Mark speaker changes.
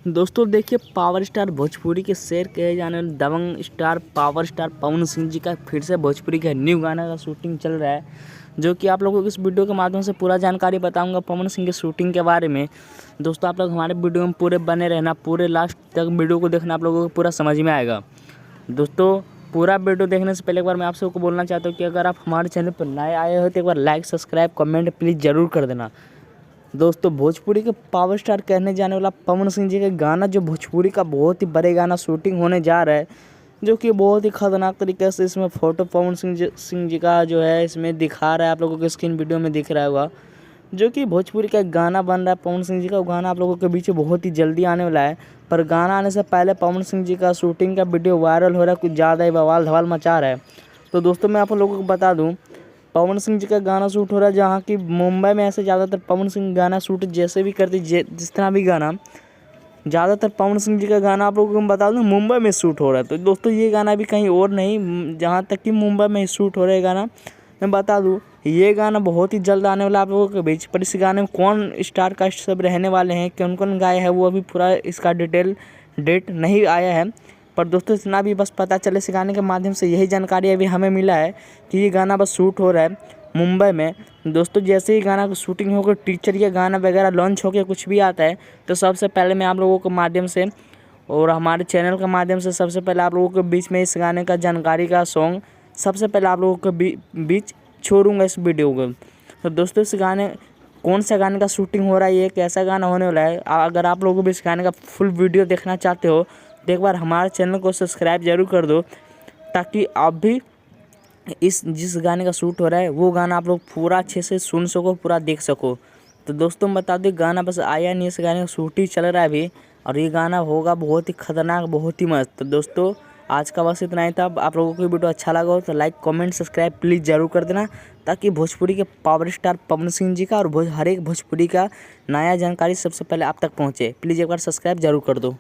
Speaker 1: दोस्तों देखिए, power star Bhojpuri के शेर कहे जाने वाले दबंग star power star Pawan Singh ji का फिर से भोजपुरी का न्यू गाना का शूटिंग चल रहा है, जो कि आप लोगों को इस वीडियो के माध्यम से पूरा जानकारी बताऊंगा पवन सिंह के शूटिंग के बारे में। दोस्तों आप लोग हमारे वीडियो में पूरे बने रहना, पूरे लास्ट तक वीडियो को देखना, आप लोगों को पूरा समझ में आएगा। दोस्तों पूरा वीडियो देखने से पहले एक बार मैं आप सबको बोलना चाहता हूँ कि अगर आप हमारे चैनल पर नए आए हो तो एक बार लाइक सब्सक्राइब कमेंट प्लीज़ ज़रूर कर देना। दोस्तों भोजपुरी के पावर स्टार कहने जाने वाला पवन सिंह जी का गाना, जो भोजपुरी का बहुत ही बड़े गाना शूटिंग होने जा रहा है, जो कि बहुत ही खतरनाक तरीके से इसमें फ़ोटो पवन सिंह जी का जो है इसमें दिखा रहा है, आप लोगों को स्क्रीन वीडियो में दिख रहा होगा। जो कि भोजपुरी का गाना बन रहा है पवन सिंह जी का, वो गाना आप लोगों के बीच में बहुत ही जल्दी आने वाला है। पर गाना आने से पहले पवन सिंह जी का शूटिंग का वीडियो वायरल हो रहा है, कुछ ज़्यादा ही बवाल धमाल मचा रहा है। तो दोस्तों मैं आप लोगों को बता दूँ, पवन सिंह जी का गाना शूट हो रहा है, जहाँ की मुंबई में ऐसे ज़्यादातर पवन सिंह गाना शूट जैसे भी करते जिस तरह भी गाना, ज़्यादातर पवन सिंह जी का गाना आप लोगों को मैं बता दूँ मुंबई में शूट हो रहा है। तो दोस्तों ये गाना भी कहीं और नहीं, जहाँ तक कि मुंबई में ही शूट हो रहा है गाना। मैं बता दूँ ये गाना बहुत ही जल्द आने वाला आप लोगों के बीच। पर इस गाने में कौन स्टार कास्ट सब रहने वाले हैं, कौन कौन गाए हैं, वो अभी पूरा इसका डिटेल डेट नहीं आया है। पर दोस्तों इतना भी बस पता चले इस गाने के माध्यम से, यही जानकारी अभी हमें मिला है कि ये गाना बस शूट हो रहा है मुंबई में। दोस्तों जैसे ही गाना की शूटिंग होकर टीचर या गाना वगैरह लॉन्च होकर कुछ भी आता है, तो सबसे पहले मैं आप लोगों के माध्यम से और हमारे चैनल के माध्यम से सबसे पहले आप लोगों के बीच में इस गाने का जानकारी का सॉन्ग सबसे पहले आप लोगों के बीच छोड़ूंगा इस वीडियो को। तो दोस्तों इस गाने कौन सा गाने का शूटिंग हो रहा है, ये कैसा गाना होने वाला है, अगर आप लोगों भी इस गाने का फुल वीडियो देखना चाहते हो तो एक बार हमारे चैनल को सब्सक्राइब जरूर कर दो, ताकि आप भी इस जिस गाने का शूट हो रहा है वो गाना आप लोग पूरा अच्छे से सुन सको, पूरा देख सको। तो दोस्तों बता दो गाना बस आया नहीं, इस गाने का शूटिंग चल रहा है अभी, और ये गाना होगा बहुत ही खतरनाक, बहुत ही मस्त। तो दोस्तों आज का बस इतना ही था। आप लोगों को वीडियो अच्छा लगा हो तो लाइक कमेंट सब्सक्राइब प्लीज़ ज़रूर कर देना, ताकि भोजपुरी के पावर स्टार पवन सिंह जी का और हर एक भोजपुरी का नया जानकारी सबसे पहले आप तक पहुँचे। प्लीज़ एक बार सब्सक्राइब जरूर कर दो।